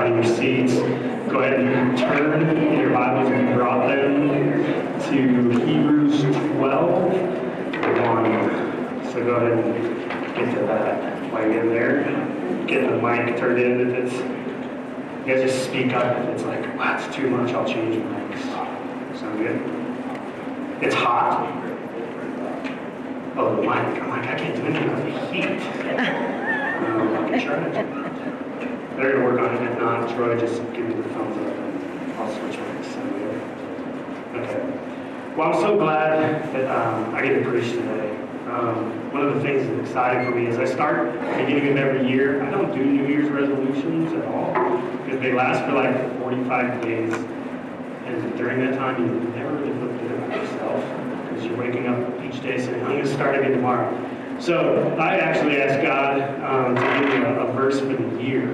out of your seats, go ahead and turn in your Bibles if you brought them to Hebrews 12, 1. So go ahead and get to that while you're in there. Get the mic turned in if it's, you guys just speak up if it's like, wow, it's too much, I'll change mics. Sound good? It's hot. Oh, the mic. I'm like, I can't do anything with the heat. I can try it. They're going to work on it. If not, Troy, just give me the thumbs up and I'll switch mics. Sound good? Okay. Well, I'm so glad that I get to preach today. One of the things that's exciting for me is I start at the beginning of every year. I don't do New Year's resolutions at all because they last for like 45 days. And during that time, you never really feel good about yourself because you're waking up each day saying, I'm going to start again tomorrow. So I actually asked God to give me a verse for the year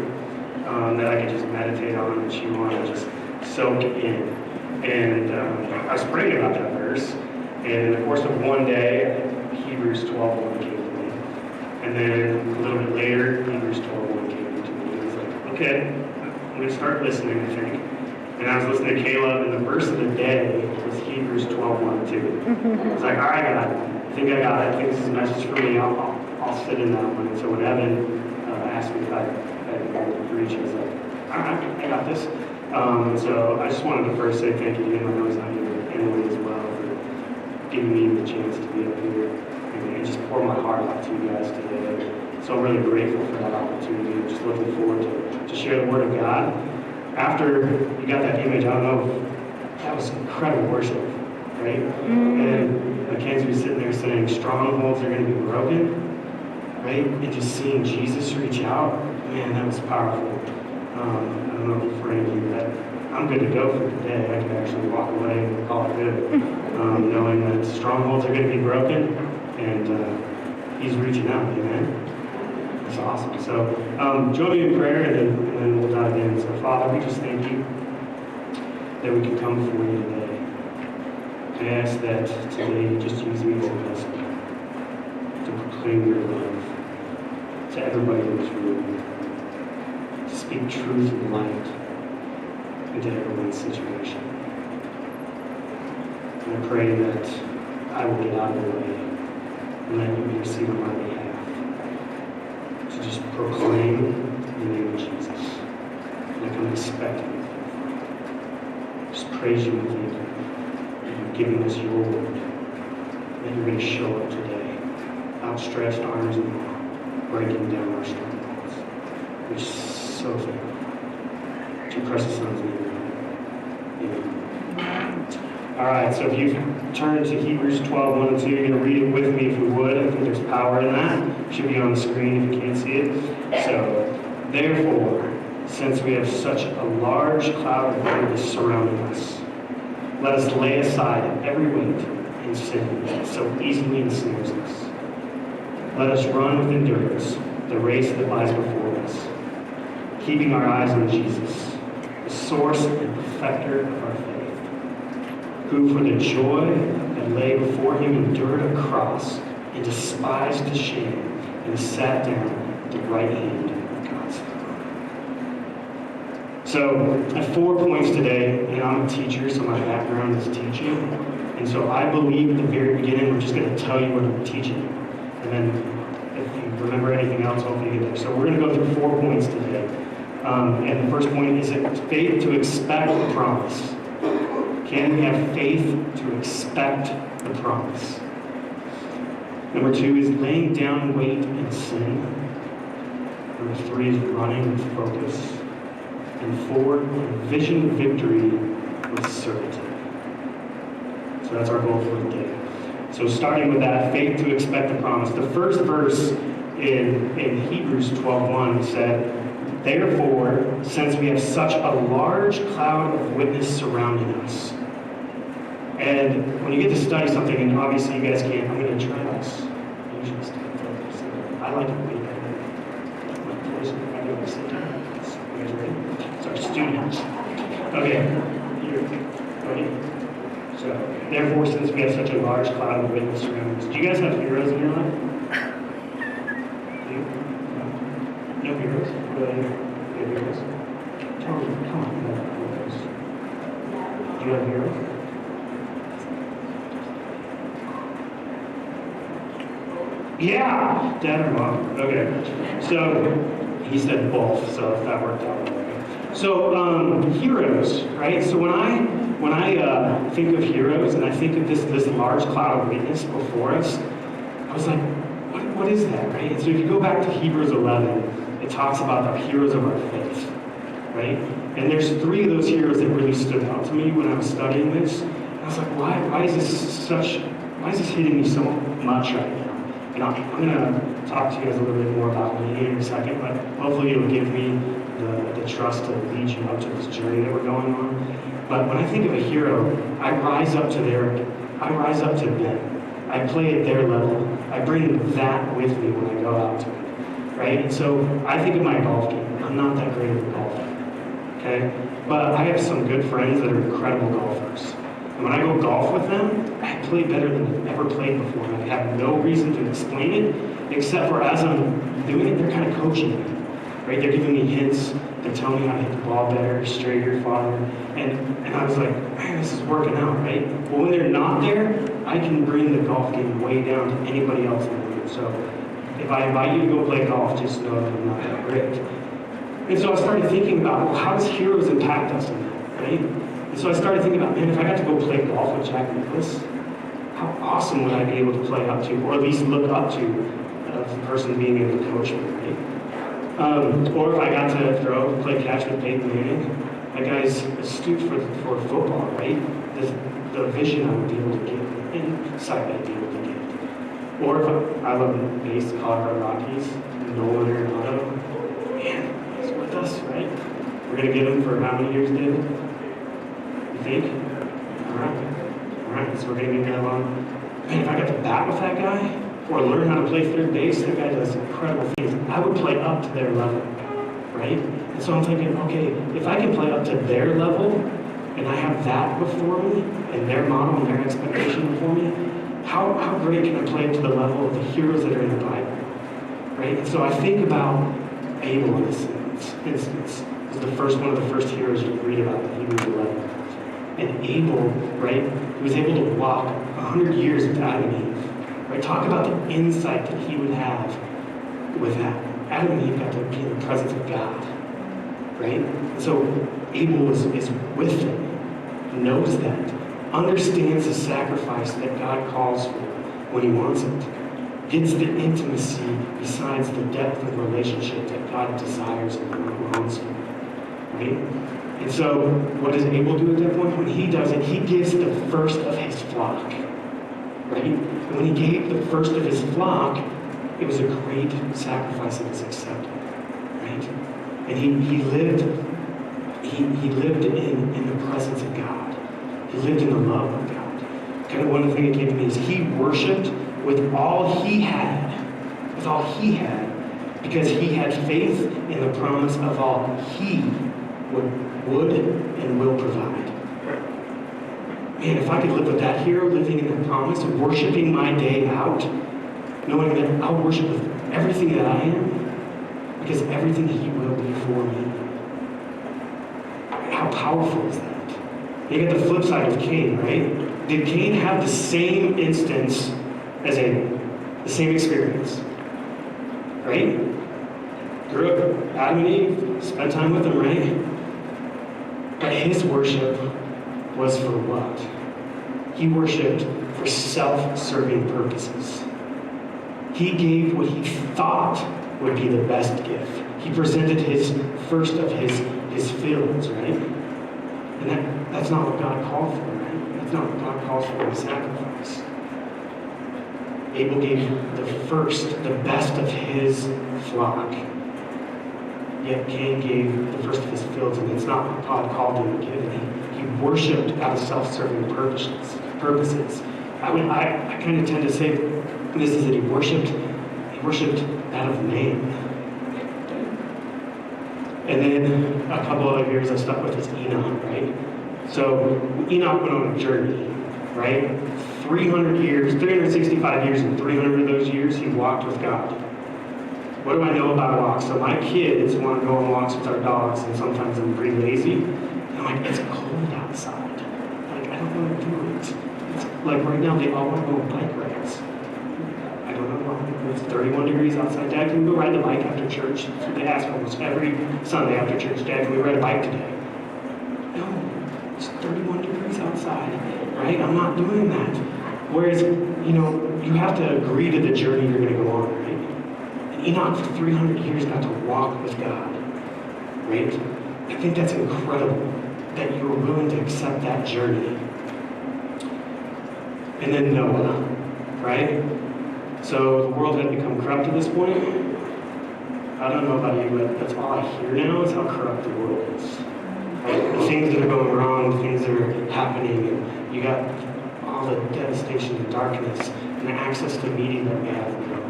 that I could just meditate on and chew on and just soak in. And I was praying about that verse. And in the course of one day, Hebrews 12:1 came to me. And then a little bit later, Hebrews 12:1 came to me. And I was like, okay, I'm going to start listening, I think. And I was listening to Caleb, and the verse of the day was Hebrews 12:1 too. I was like, all right, God, I think I got it. I think this is a message for me. I'll sit in that one. And so when Evan asked me if I wanted to preach, I was like, all right, I got this. So I just wanted to first say thank you to him. I know he's not here, Emily as well, for giving me the chance to be up here and just pour my heart out to you guys today. So I'm really grateful for that opportunity. I'm just looking forward to share the Word of God. After you got that image, I don't know, that was incredible worship, right? And Mackenzie was sitting there saying, strongholds are going to be broken, right? And just seeing Jesus reach out, man, that was powerful. I don't know for any of you, that I'm good to go for today. I can actually walk away and call it good, knowing that strongholds are going to be broken, and He's reaching out, amen? That's awesome. So join me in prayer, and then we'll dive in. So Father, we just thank you that we can come before you today. I ask that today you just use me as a vessel to proclaim your love to everybody in this room, to speak truth and light into everyone's situation. And I pray that I will get out of the way and let you intercede on my behalf. To just proclaim the name of Jesus. Like I'm expecting. Just praise you and thank you that you're giving us your word. That you're going to show up today. Outstretched arms and all, breaking down our strongholds. We're so thankful. To your precious son's name. Amen. All right, so if you turn to Hebrews 12:1 and 2, you're going to read it with me if you would. I think there's power in that. It should be on the screen if you can't see it. So, therefore, since we have such a large cloud of witness surrounding us, let us lay aside every weight and sin that so easily ensnares us. Let us run with endurance the race that lies before us, keeping our eyes on Jesus, the source and perfecter of our faith, who for the joy that lay before him endured a cross and despised the shame and sat down at the right hand of God's throne. So I have 4 points today, and I'm a teacher, so my background is teaching. And so I believe at the very beginning, we're just going to tell you what I'm teaching. And then if you remember anything else, hopefully you get there. So we're going to go through 4 points today. And the first point is faith to expect the promise. Can we have faith to expect the promise? Number 2 is laying down weight and sin. Number 3 is running with focus. And 4, envision victory with certainty. So that's our goal for the day. So starting with that, faith to expect the promise. The first verse in Hebrews 12:1 said, therefore, since we have such a large cloud of witness surrounding us. And when you get to study something, and obviously you guys can't, I'm going to try this. I usually stay focused. I like to read. I do sit down. You guys ready? It's our students. Okay. Here. Ready? So, therefore, since we have such a large cloud of witness surrounding us. Do you guys have heroes in your life? Do you? No heroes? Really? No heroes? Come on, you have heroes. Do you have heroes? Yeah, dad or mom. Okay. So he said both, so that worked out. So heroes, right? So when I think of heroes and I think of this large cloud of witness before us, I was like, what is that, right? And so if you go back to Hebrews 11, it talks about the heroes of our faith, right? And there's 3 of those heroes that really stood out to me when I was studying this. And I was like, why is this hitting me so much right now? And I'm going to talk to you guys a little bit more about me here in a second, but hopefully it'll give me the trust to lead you up to this journey that we're going on. But when I think of a hero, I rise up to them. I play at their level. I bring that with me when I go out to it, right? And so I think of my golf game. I'm not that great of a golfer, okay? But I have some good friends that are incredible golfers. And when I go golf with them, I play better than I've ever played before. And I have no reason to explain it, except for as I'm doing it, they're kind of coaching me, right? They're giving me hints. They're telling me how to hit the ball better, straighter, farther. And I was like, man, this is working out, right? Well, when they're not there, I can bring the golf game way down to anybody else in the room. So if I invite you to go play golf, just know that I'm not that great. And so I started thinking about, well, how does heroes impact us in that, right? And so I started thinking about, man, if I got to go play golf with Jack Nicklaus, how awesome would I be able to play up to, or at least look up to the person being able to coach me, right? Or if I got to play catch with Peyton Manning, that guy's astute for football, right? The vision I would be able to get, insight I'd be able to get. Or if I love the base Colorado Rockies, Nolan Arenado, man, he's with us, right? We're going to get him for how many years, David? You think? All right, so we're going to get that long. Man, if I got to bat with that guy, or learn how to play third base, that guy does incredible things. I would play up to their level, right? And so I'm thinking, okay, if I can play up to their level, and I have that before me, and their model and their expectation before me, how great can I play up to the level of the heroes that are in the Bible, right? And so I think about Abel in this instance. Is one of the first heroes you read about in Hebrews 11. And Abel, right, he was able to walk 100 years with Adam and Eve. Right? Talk about the insight that he would have with that. Adam and Eve got to be in the presence of God. Right? So Abel is with him, knows that, understands the sacrifice that God calls for when he wants it, gets the intimacy besides the depth of relationship that God desires and longs for. Right? And so what does Abel do at that point? When he does it, he gives the first of his flock. Right? And when he gave the first of his flock, it was a great sacrifice that was accepted. Right? And he lived in the presence of God. He lived in the love of God. Kind of one of the things that came to me is he worshiped with all he had, because he had faith in the promise of all he would and will provide. Man, if I could live with that hero, living in the promise, worshiping my day out, knowing that I'll worship with everything that I am, because everything he will be for me. How powerful is that? You get the flip side of Cain, right? Did Cain have the same instance as Abel? The same experience? Right? Grew up, Adam and Eve, spent time with them, right? But his worship was for what? He worshiped for self-serving purposes. He gave what he thought would be the best gift. He presented his first of his fields, right? And that's not what God called for, right? That's not what God calls for in the sacrifice. Abel gave the first, the best of his flock. Yet Cain gave the first of his fields, and it's not what God called him to give. He worshipped out of self-serving purposes. I kind of tend to say this is that he worshipped out of man. And then a couple other years I stuck with is Enoch, right? So Enoch went on a journey, right? 365 years, and 300 of those years he walked with God. What do I know about walks? So my kids want to go on walks with our dogs, and sometimes I'm pretty lazy. And I'm like, it's cold outside. Like, I don't want to do it. It's like right now, they all want to go on bike rides. I don't know why. It's 31 degrees outside. Dad, can we go ride the bike after church? So they ask almost every Sunday after church, Dad, can we ride a bike today? No, it's 31 degrees outside, right? I'm not doing that. Whereas, you have to agree to the journey you're going to go on, right? And Enoch for 300 years got to walk with God, right? I think that's incredible that you were willing to accept that journey. And then Noah, right? So the world had become corrupt at this point. I don't know about you, but that's all I hear now is how corrupt the world is. Right? The things that are going wrong, the things that are happening, and you got all the devastation and darkness and the access to media that we have now.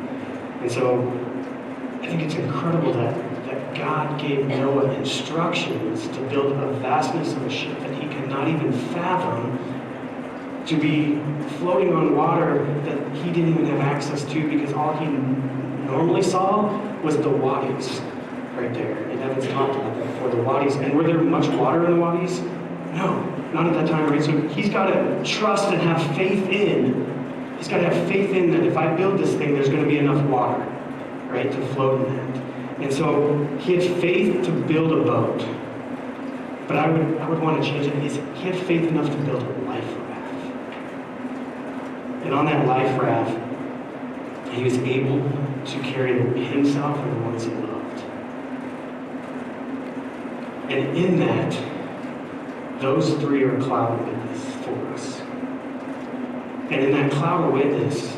And so I think it's incredible that God gave Noah instructions to build a vastness of a ship that he could not even fathom, to be floating on water that he didn't even have access to because all he normally saw was the wadis right there. And Evan's talked about that before, the wadis. And were there much water in the wadis? No, not at that time, right? So he's got to trust and have faith in, he's got to have faith in that if I build this thing, there's going to be enough water, right, to float in that. And so he had faith to build a boat. But I would want to change it. He had faith enough to build a life raft. And on that life raft, he was able to carry himself and the ones he loved. And in that, those three are a cloud of witness for us. And in that cloud of witness,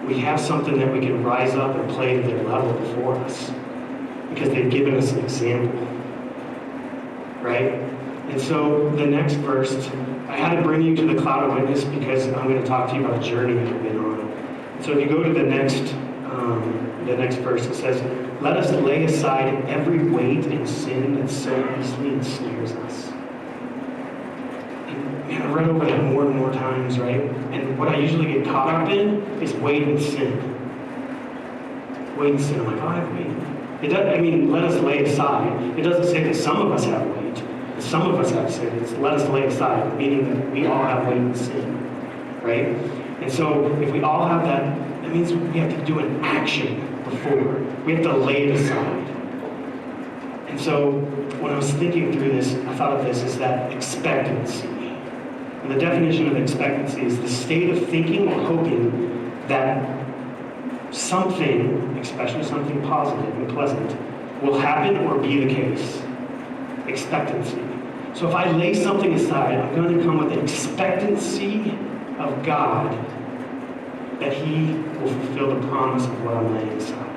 we have something that we can rise up and play to their level before us, because they've given us an example, right? And so the next verse, I had to bring you to the cloud of witness because I'm going to talk to you about a journey I've been on. So if you go to the next verse, it says, "Let us lay aside every weight and sin that so easily ensnares us." And man, I've read over that more and more times, right? And what I usually get caught up in is weight and sin. Weight and sin. I'm like, oh, I have weight. It does, let us lay aside. It doesn't say that some of us have weight. Some of us have sin. It's let us lay aside, meaning that we all have weight and sin, right? And so if we all have that, that means we have to do an action before. We have to lay it aside. And so when I was thinking through this, I thought of this as that expectancy. And the definition of expectancy is the state of thinking or hoping that something, especially something positive and pleasant, will happen or be the case. Expectancy. So if I lay something aside, I'm going to come with an expectancy of God that He will fulfill the promise of what I'm laying aside.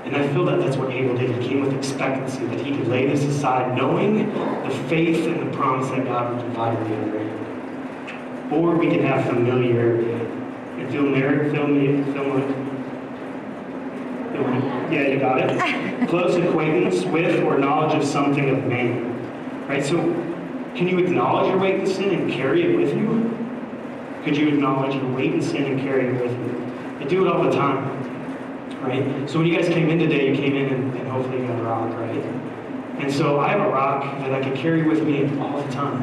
And I feel that that's what Abel did. He came with expectancy that he could lay this aside, knowing the faith and the promise that God would provide on the other end. Or we can have familiarity. Yeah, you got it. Close acquaintance with or knowledge of something of man. Right? So, can you acknowledge your weight in sin and carry it with you? Could you acknowledge your weight in sin and carry it with you? I do it all the time. Right? So when you guys came in today, you came in and hopefully you got a rock, right? And so I have a rock that I can carry with me all the time,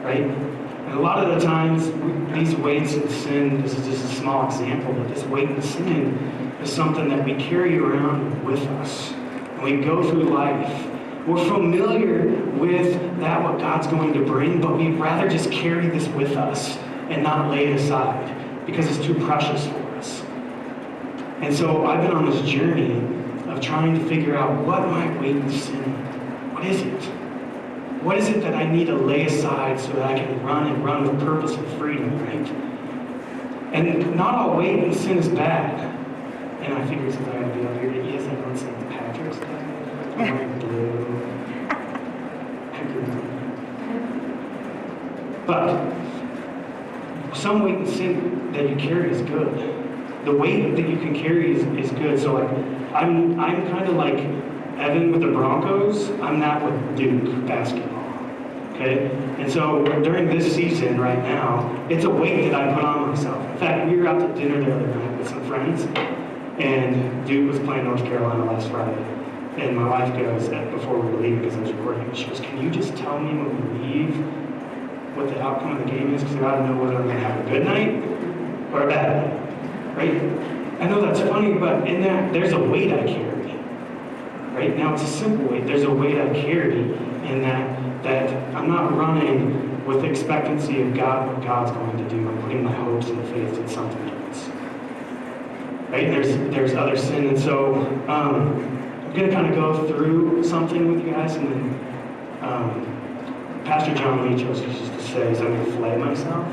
right? And a lot of the times, these weights in sin, this is just a small example, but this weight in sin is something that we carry around with us. And we go through life. We're familiar with that, what God's going to bring, but we'd rather just carry this with us and not lay it aside because it's too precious for us. And so I've been on this journey of trying to figure out what my weight in sin, what is it? What is it that I need to lay aside so that I can run with purpose and freedom, right? And not all weight in sin is bad. And I figured since I had to be up here, yes, I don't St. Patrick's Day. I'm wearing blue. But some weight in sin that you carry is good. The weight that you can carry is good. So like, I'm kind of like Evan with the Broncos. I'm not with Duke basketball. Okay? And so during this season right now, it's a weight that I put on myself. In fact, we were out to dinner the other night with some friends, And Duke was playing North Carolina last Friday. And my wife goes, before we were leaving, because I was recording, she goes, can you just tell me when we leave what the outcome of the game is? Because I got to know whether I'm going to have a good night or a bad night, right? I know that's funny, but in that, there's a weight I carry, right? Now, it's a simple weight. There's a weight I carry in that I'm not running with expectancy of God, what God's going to do. I'm putting my hopes and faith in something else, right? There's other sin, and so I'm going to kind of go through something with you guys, and then Pastor John Leach used to say, is I'm going to flay myself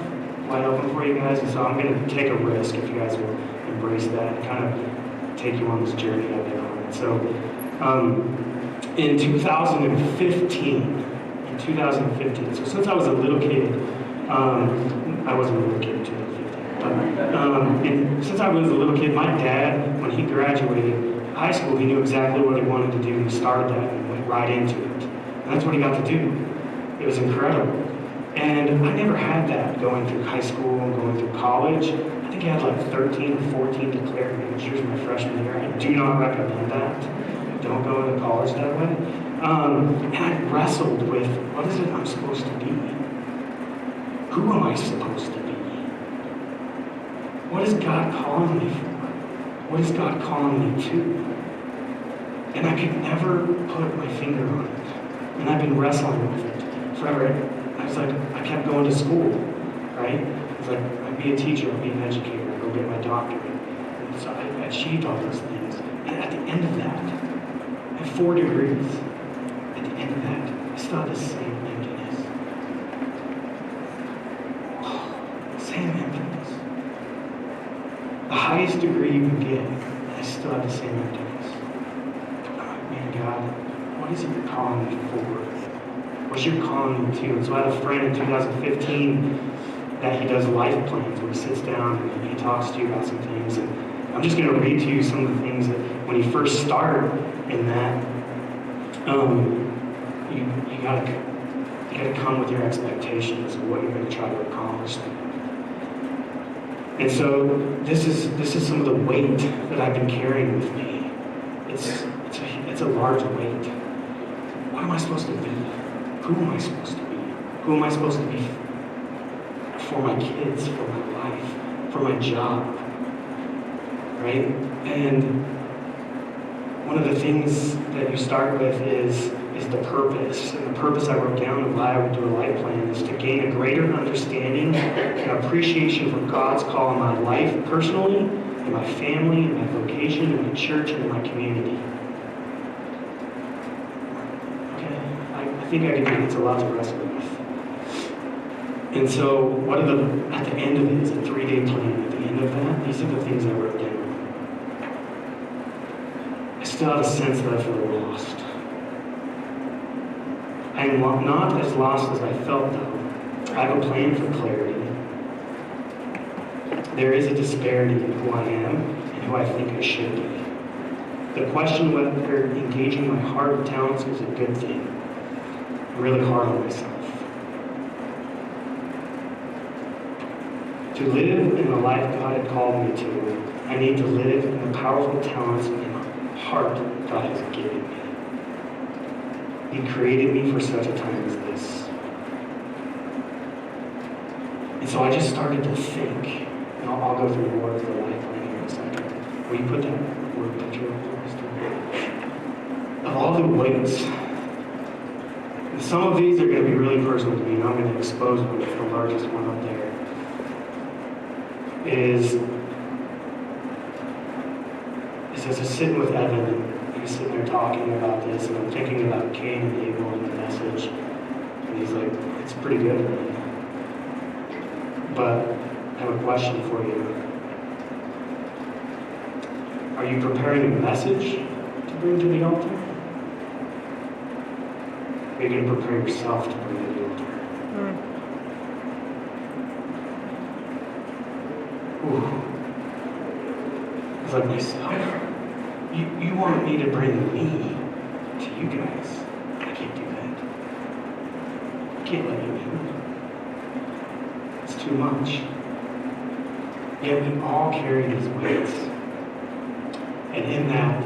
wide open for you guys, and so I'm going to take a risk if you guys will embrace that and kind of take you on this journey I've been on. And so in 2015, so since I was a little kid, I wasn't a little kid in 2015, but and since I was a little kid, my dad, when he graduated high school, he knew exactly what he wanted to do. He started that and went right into it. And that's what he got to do. It was incredible. And I never had that going through high school and going through college. I think I had like 13 or 14 declared majors my freshman year. I do not recommend that. Don't go into college that way. And I wrestled with, what is it I'm supposed to be? Who am I supposed to be? What is God calling me for? What is God calling me to? And I could never put my finger on it. And I've been wrestling with it forever. I was like, I kept going to school, right? I was like, I'd be a teacher, I'd be an educator, I'd go get my doctorate. And so I achieved all those things. And at the end of that, I had 4 degrees. At the end of that, I still had the same emptiness. Same emptiness. The highest degree you can get, and I still have the same emptiness. I'm like, man, God, what is it you're calling me for? What's your calling me to? And so I had a friend in 2015 that he does life plans where he sits down and he talks to you about some things. And I'm just going to read to you some of the things that when you first start in that, you gotta come with your expectations of what you're going to try to accomplish. And so this is some of the weight that I've been carrying with me. It's a large weight. What am I supposed to be? Who am I supposed to be? Who am I supposed to be for my kids, for my life, for my job, right? And one of the things that you start with is the purpose. And the purpose I wrote down of why I would do a life plan is to gain a greater understanding and appreciation for God's call in my life personally, in my family, in my vocation, in my church, and in my community. I think I can think it's a lot to wrestle with. And so at the end of it is a 3-day plan. At the end of that, these are the things I wrote down. I still have a sense that I feel lost. I am not as lost as I felt, though. I have a plan for clarity. There is a disparity in who I am and who I think I should be. The question whether engaging my heart and talents is a good thing. I'm really hard on myself. To live in the life God had called me to, I need to live in the powerful talents and heart God has given me. He created me for such a time as this. And so I just started to think, and I'll go through more of the life plan here in a second. Will you put that word picture up there? Of all the weights, and some of these are going to be really personal to me, and I'm going to expose one. It's the largest one up there. Is as I'm sitting with Evan, and he's sitting there talking about this, and I'm thinking about Cain and Abel and the message, and he's like, it's pretty good, man. But I have a question for you. Are you preparing a message to bring to the altar? Or are you going to prepare yourself to bring to the altar? Ooh. It's like myself. You want me to bring me to you guys. I can't do that. I can't let you in. It's too much. Yet we all carry these weights. And in that,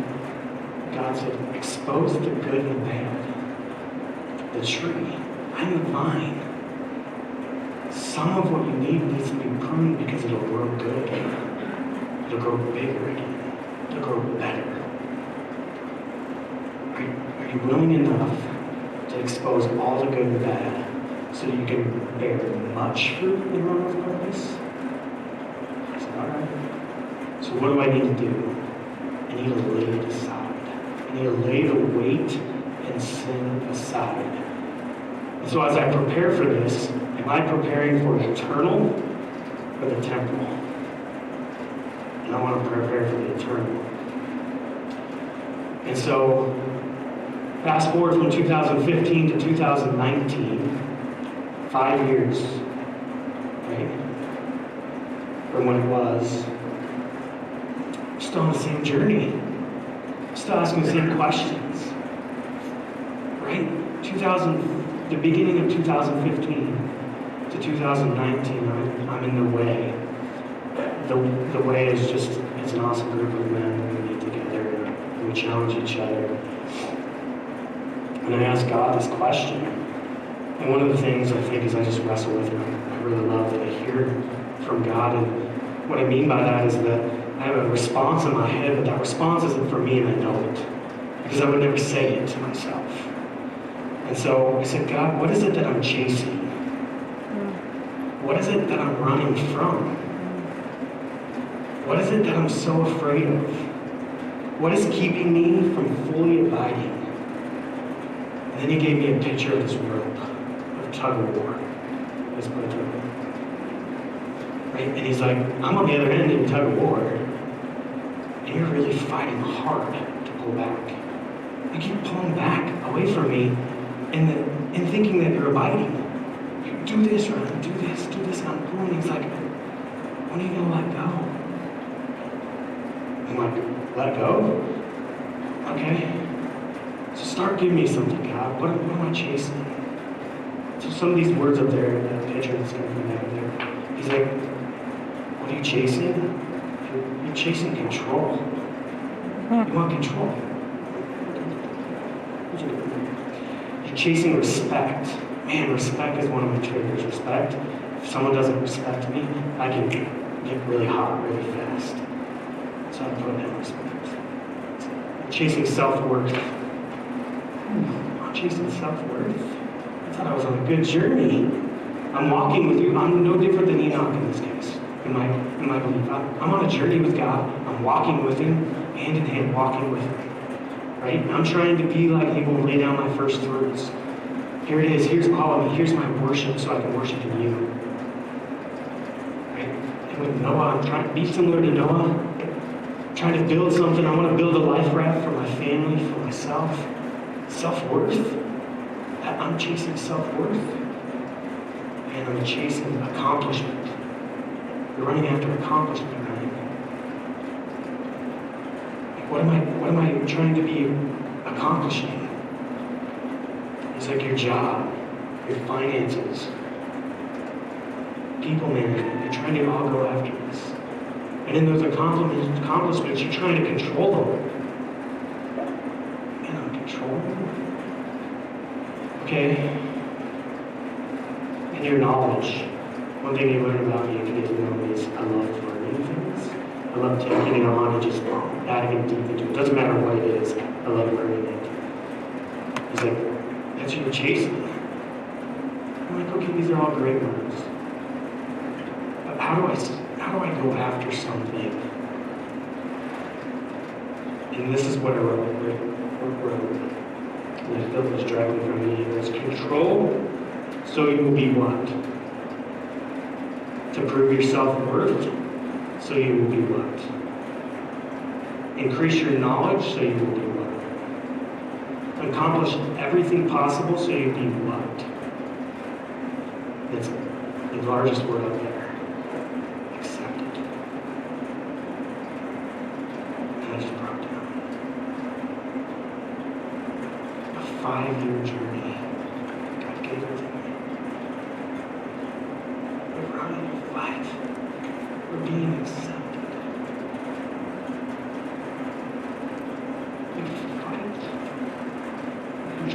God said, expose the good and the bad. The tree, I'm the vine. Some of what you need needs to be pruned because it'll grow good. It'll grow bigger again. It'll grow better. Are you willing enough to expose all the good and the bad so that you can bear much fruit in run with purpose? I said, all right. So what do I need to do? I need to lay it aside. I need to lay the weight and sin aside. And so as I prepare for this, am I preparing for the eternal or the temporal? And I want to prepare for the eternal. And so, fast forward from 2015 to 2019, 5 years, right, from when it was. I'm still on the same journey. I'm still asking the same questions, right? The beginning of 2015 to 2019, I'm in the way. The way is just, it's an awesome group of men that we meet together and we challenge each other. And I ask God this question. And one of the things I think is I just wrestle with it. I really love that I hear from God. And what I mean by that is that I have a response in my head, but that response isn't for me and I know it. Because I would never say it to myself. And so I said, God, what is it that I'm chasing? What is it that I'm running from? What is it that I'm so afraid of? What is keeping me from fully abiding? And then he gave me a picture of this rope, of tug of war. Let's put it through. Right? And he's like, I'm on the other end in tug of war, and you're really fighting hard to pull back. You keep pulling back away from me, and thinking that you're abiding. You do this, Ryan, do this, and I'm pulling. He's like, when are you gonna let go? I'm like, let go? Okay. So start giving me something, God. What am I chasing? So some of these words up there, that picture that's coming from back there, he's like, what are you chasing? You're chasing control. You want control. You're chasing respect. Man, respect is one of my triggers. Respect. If someone doesn't respect me, I can get really hot really fast. So I'm putting in respect. I'm chasing self-worth. I'm chasing self-worth. I thought I was on a good journey. I'm walking with you. I'm no different than Enoch in this case, in my belief. I'm on a journey with God. I'm walking with him, hand in hand, walking with him. Right? I'm trying to be like him and lay down my first fruits. Here it is. Here's all of me. Here's my worship so I can worship in you. Right? And with Noah, I'm trying to be similar to Noah. Trying to build something. I want to build a life raft for my family, for myself. Self-worth. I'm chasing self-worth. And I'm chasing accomplishment. You're running after accomplishment, right? What am I trying to be accomplishing? It's like your job, your finances, people management. You're trying to all go after this. And in those accomplishments, you're trying to control them. And I'm controlling them. Okay? And your knowledge. One thing you learn about me if you get to know me is I love learning things. I love taking it on and just adding it deep into it. It doesn't matter what it is. I love learning it. He's like, that's what you're chasing. I'm like, okay, these are all great words. But how do I go after something? And this is what I wrote. And I felt this directly from me. It was control, so you will be what? To prove your self-worth, so you will be what? Increase your knowledge, so you will be what? Accomplish everything possible, so you be what? It's the largest word up there. Accepted. And I just broke down. A 5-year journey. God gave it to me. We're running 5. We're being accepted.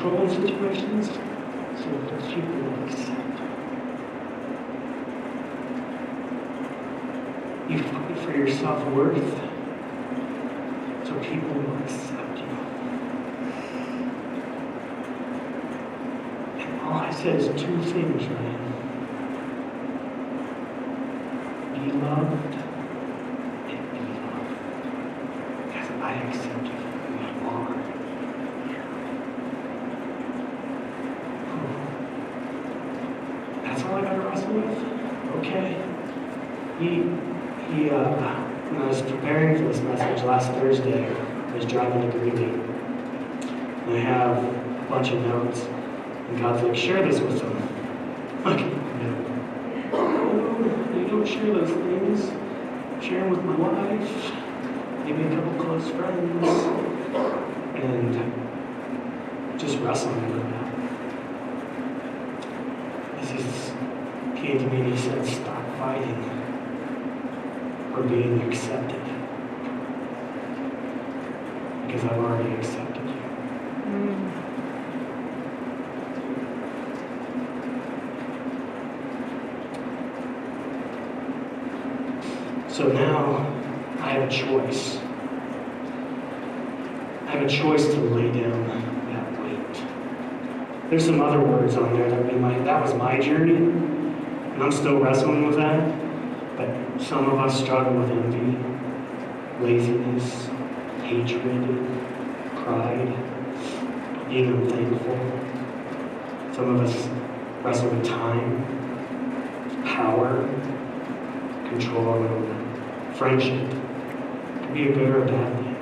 control in situations so that people will accept. You fight for your self-worth so people will accept you. And all I said is two things, Ryan. Be loved and be loved. Because I accept you for who you are. That's all I got to wrestle with? Okay. When I was preparing for this message last Thursday, I was driving to Greeley, and I have a bunch of notes, and God's like, share this with them. I'm like, no, you don't share those things. Share them with my wife, maybe a couple close friends, and just wrestling with that. He came to me and he said, stop fighting for being accepted. Because I've already accepted you. So now I have a choice. I have a choice to lay down that weight. There's some other words on there that was my journey, and I'm still wrestling with that. But some of us struggle with envy, laziness, hatred, pride, being unthankful. Some of us wrestle with time, power, control, and friendship. It can be a good or a bad thing.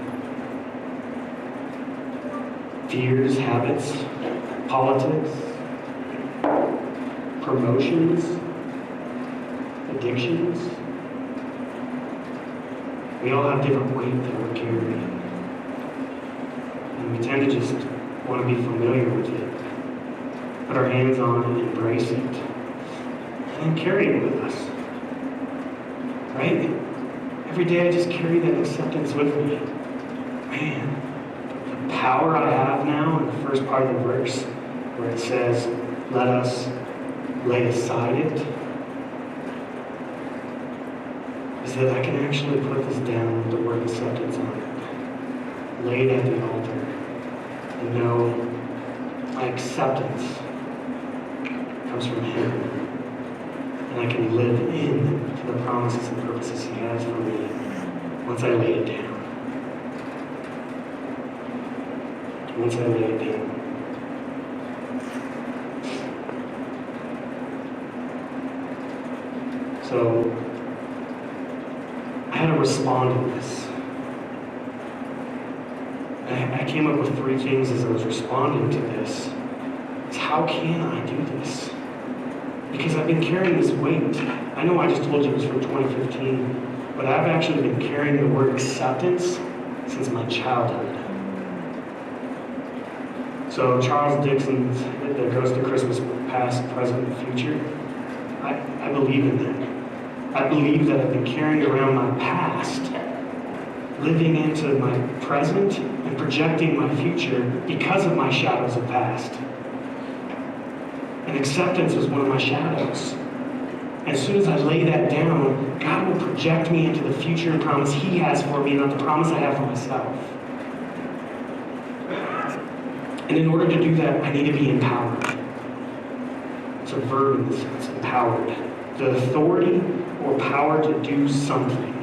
Fears, habits, politics, promotions, addictions. We all have different weight that we're carrying. And we tend to just want to be familiar with it, put our hands on it, embrace it, and then carry it with us. Right? Every day I just carry that acceptance with me. Man, the power I have now in the first part of the verse where it says, let us lay aside it, is that I can actually put this down with the word acceptance on it. Lay it at the altar and know my acceptance comes from Him. And I can live into the promises and purposes He has for me once I lay it down. Once I lay it down. So, I had to respond to this. I came up with 3 things as I was responding to this. It's how can I do this? Because I've been carrying this weight. I know I just told you it was from 2015, but I've actually been carrying the word acceptance since my childhood. So Charles Dixon's that goes to Christmas, past, present, and future. I believe in that. I believe that I've been carrying around my past, living into my present, and projecting my future because of my shadows of past. And acceptance was one of my shadows. As soon as I lay that down, God will project me into the future and promise He has for me, not the promise I have for myself. And in order to do that, I need to be empowered. It's a verb in the sense, empowered. The authority or power to do something.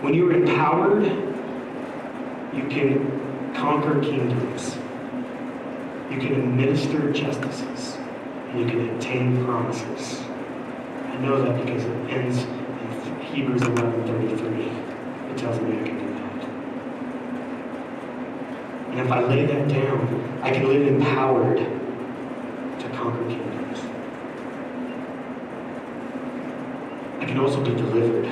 When you're empowered, you can conquer kingdoms. You can administer justices. And you can obtain promises. I know that because it ends in Hebrews 11:33. It tells me I can do that. And if I lay that down, I can live empowered to conquer kingdoms. I can also be delivered.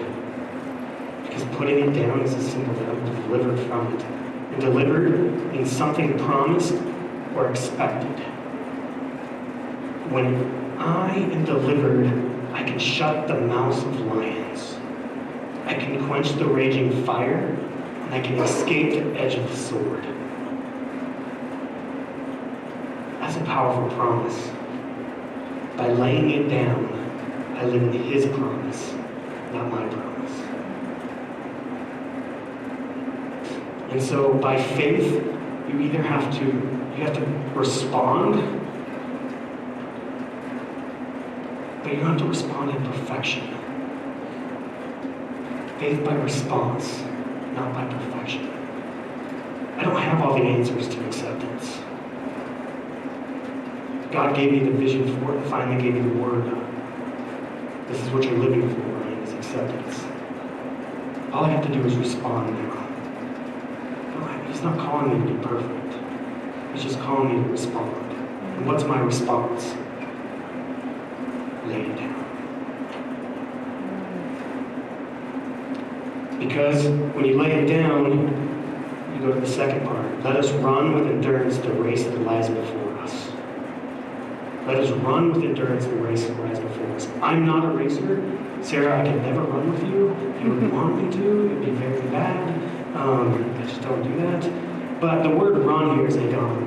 Because putting it down is a symbol that I'm delivered from it. And delivered means something promised or expected. When I am delivered, I can shut the mouths of lions. I can quench the raging fire, and I can escape the edge of the sword. a powerful promise. By laying it down, I live in his promise, not my promise. And so by faith, you either have to respond, but you don't have to respond in perfection. Faith by response, not by perfection. I don't have all the answers to acceptance. God gave me the vision for it, finally gave me the word. This is what you're living for, Ryan, is acceptance. All I have to do is respond now. He's not calling me to be perfect. He's just calling me to respond. And what's my response? Lay it down. Because when you lay it down, you go to the second part. Let us run with endurance the race that lies before us. Let us run with endurance the race that lies before us. I'm not a racer. Sarah, I could never run with you. You would want me to. It would be very bad. I just don't do that. But the word run here is agon.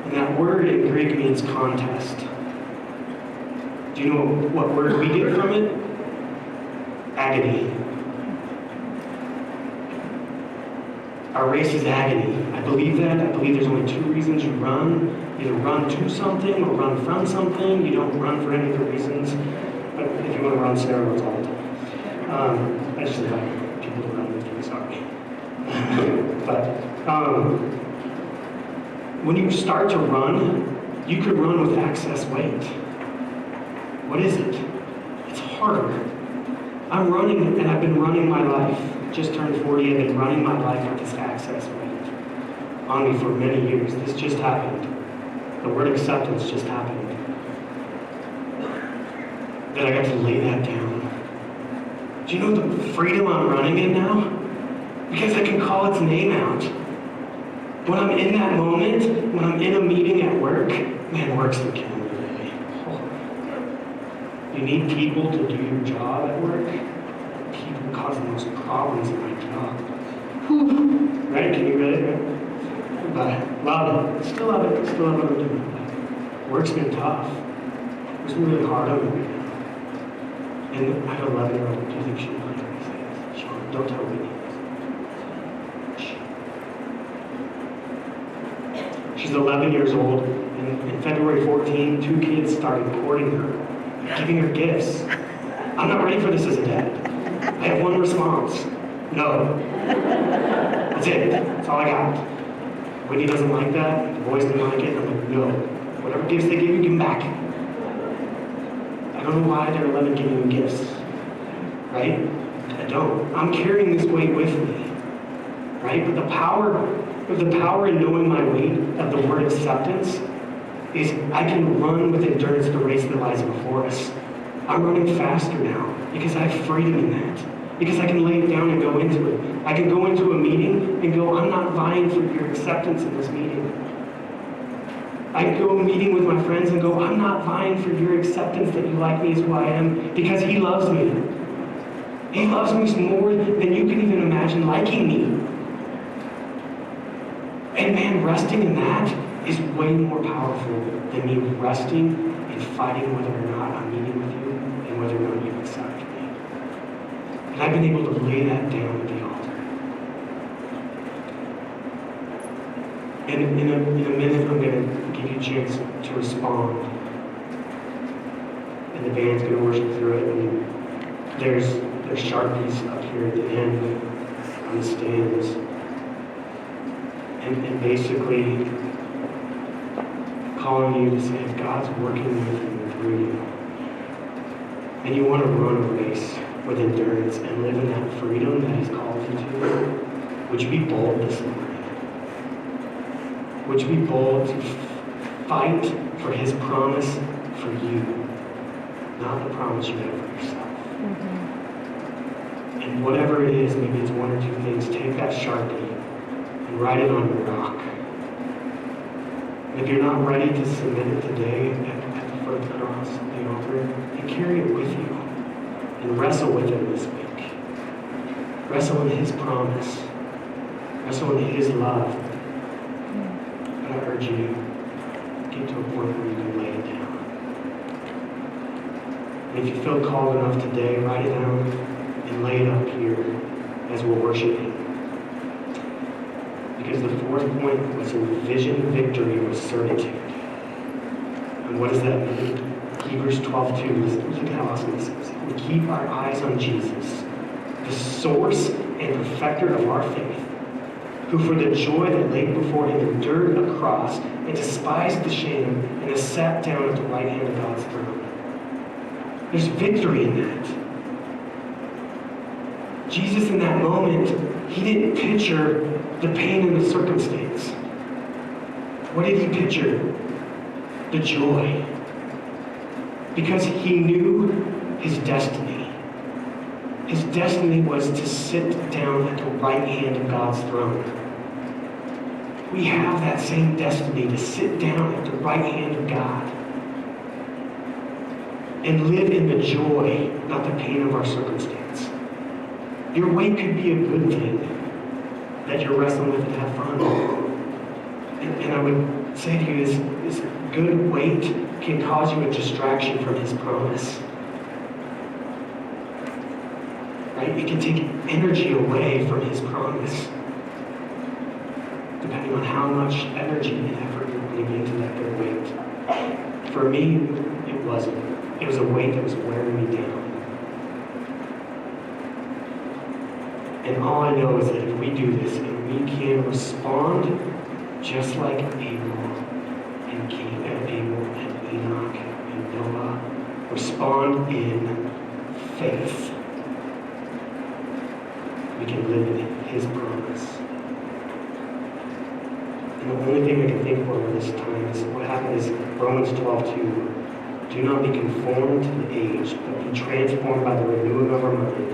And that word in Greek means contest. Do you know what word we get from it? Agony. Our race is agony. I believe that. I believe there's only two reasons you run. Either run to something or run from something. You don't run for any other reasons. But if you want to run, Sarah runs all the time. I just invite people to run with me, sorry. But when you start to run, you could run with excess weight. What is it? It's harder. I'm running, and I've been running my life. Just turned 40, I've been running my life with this excess weight on me for many years. This just happened. The word acceptance just happened. That I got to lay that down. Do you know the freedom I'm running in now? Because I can call its name out. When I'm in that moment, when I'm in a meeting at work, man, work's the killing me today. You need people to do your job at work. People cause the most problems in my job. Whew. Right? Can you really? But love it. Still love it. Still love what I'm doing. Work's been tough. It's been really hard on me right now. And I have an 11-year-old. Do you think she'll like what I say? Sean, don't tell me. She's 11 years old, and in February 14, 2 kids started courting her, giving her gifts. I'm not ready for this as a dad. I have one response. No. That's it. That's all I got. Whitney doesn't like that. The boys didn't like it. I'm like, no. Whatever gifts they give you, give them back. I don't know why they're 11 giving you gifts. Right? I don't. I'm carrying this weight with me. Right? But the power in knowing my weight of the word acceptance is I can run with endurance the race that lies before us. I'm running faster now because I have freedom in that. Because I can lay it down and go into it. I can go into a meeting and go, I'm not vying for your acceptance in this meeting. I can go to a meeting with my friends and go, I'm not vying for your acceptance that you like me as who I am, because he loves me. He loves me more than you can even imagine liking me. And man, resting in that is way more powerful than me resting and fighting whether or not I'm meeting with you and whether or not you accept me. And I've been able to lay that down at the altar. And in a minute, I'm going to give you a chance to respond. And the band's going to worship through it. And there's Sharpies up here at the end on the stands. And basically calling you to say, if God's working with you and through you, and you want to run a race with endurance and live in that freedom that He's called you to, would you be bold this morning? Would you be bold to fight for His promise for you, not the promise you have for yourself? Mm-hmm. And whatever it is, maybe it's one or two things, take that Sharpie and write it on your rock. And if you're not ready to submit it today at the foot of the cross, the altar, and carry it with you and wrestle with it this week. Wrestle in His promise. Wrestle in His love. encourage you to get to a point where you can lay it down. And if you feel called enough today, write it down and lay it up here as we're worshiping. Because the fourth point was envision victory with certitude. And what does that mean? Hebrews 12:2. Look how awesome this is. We keep our eyes on Jesus, the source and perfecter of our faith, who for the joy that lay before him endured a cross and despised the shame and has sat down at the right hand of God's throne. There's victory in that. Jesus in that moment, he didn't picture the pain in the circumstance. What did he picture? The joy. Because he knew his destiny. His destiny was to sit down at the right hand of God's throne. We have that same destiny to sit down at the right hand of God and live in the joy, not the pain of our circumstance. Your weight could be a good thing that you're wrestling with and have fun. And I would say to you, this good weight can cause you a distraction from his promise. Right? It can take energy away from his promise, depending on how much energy and effort you're putting into that good weight. For me, it wasn't. It was a weight that was wearing me down. And all I know is that if we do this and we can respond just like Abel and Enoch and Noah, respond in faith, we can live in his promise. And the only thing I can think for this time is what happened is Romans 12:2. Do not be conformed to the age, but be transformed by the renewing of our mind,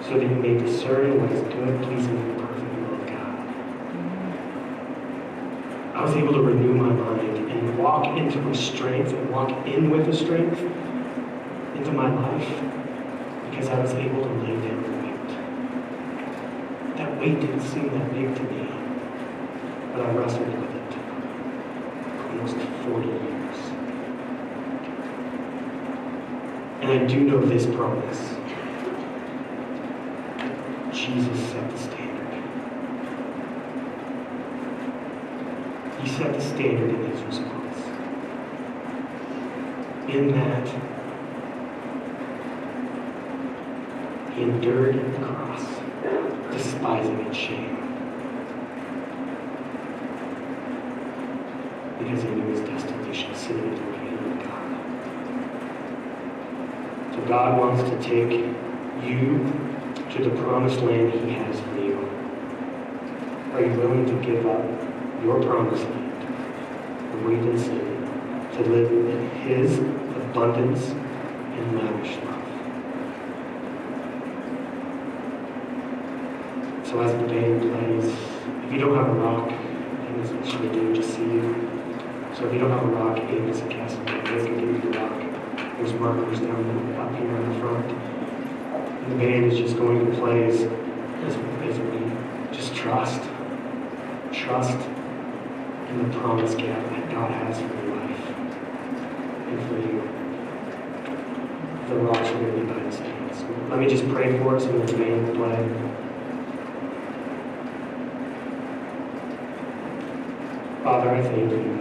so that you may discern what is good, pleasing, and perfect will of God. I was able to renew my mind and walk into a strength and walk in with a strength into my life because I was able to lay down the weight. That weight didn't seem that big to me, but I wrestled with it for almost 40 years. And I do know this promise. Jesus set the standard. He set the standard in his response. In that, he endured the cross, despising its shame. Because he knew his destination, sitting at the right hand of God. So God wants to take you to the promised land he has for you. Are you willing to give up your promised land, the weight and sin, to live in his abundance and lavish love? So as the band plays, if you don't have a rock, and this is what they do, just see you. So if you don't have a rock, aim as a castle, they can give you the rock. There's markers down up here in the front. And the band is just going to play as we just trust in the promise gap that God has for your life and for you. The rocks are going to be by his hands. So let me just pray for us and the band will play. Father, I thank you.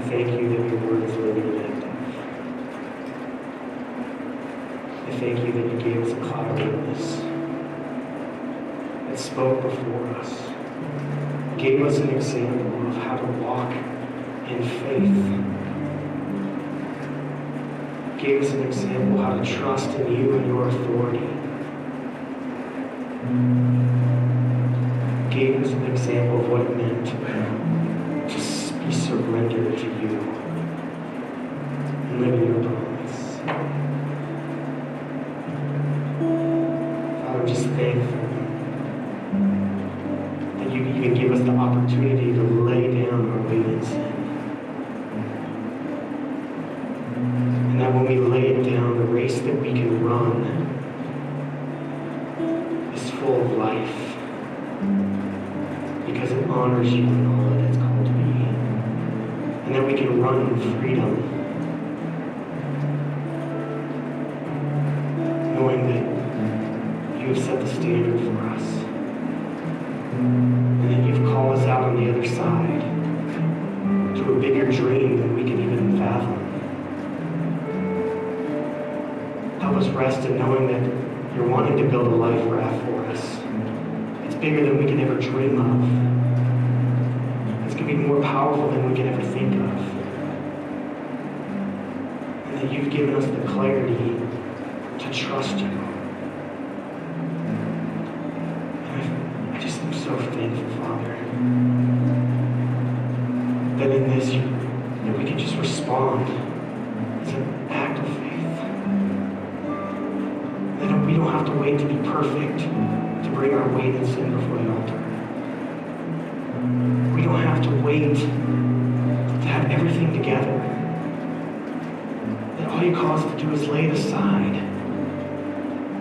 Thank you that your word is living and active. I thank you that you gave us a cloud of witness that spoke before us, gave us an example of how to walk in faith, gave us an example how to trust in you and your authority, gave us an example of what it meant to be surrendered to you and live in your promise. Father, I'm just thankful that you even give us the opportunity to lay down our weight in sin. And that when we lay it down, the race that we can run is full of life. flourish in all that it's called to be. And that we can run in freedom, knowing that you have set the standard for us. And that you've called us out on the other side to a bigger dream than we can even fathom. Help us rest in knowing that you're wanting to build a life raft for us. It's bigger than we can ever dream of. It's going to be more powerful than we can ever think of. And that you've given us the clarity to trust you. And I just am so thankful, Father, that in this, that we can just respond as an act of faith. That we don't have to wait to be perfect to bring our weight and sin before the altar. We don't have to wait to have everything together. That all you call us to do is lay it aside,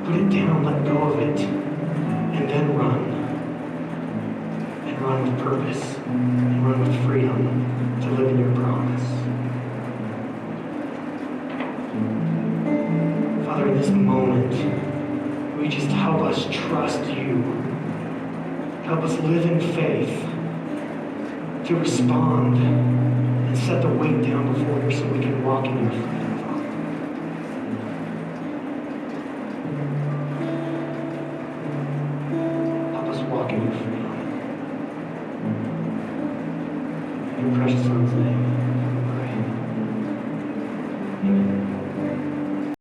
put it down, let go of it, and then run. And run with purpose, and run with freedom to live in your promise. Father, in this moment, will you just help us trust you? Help us live in faith to respond and set the weight down before you so we can walk in your freedom, Father. Help us walk in your freedom. In your precious Son's name.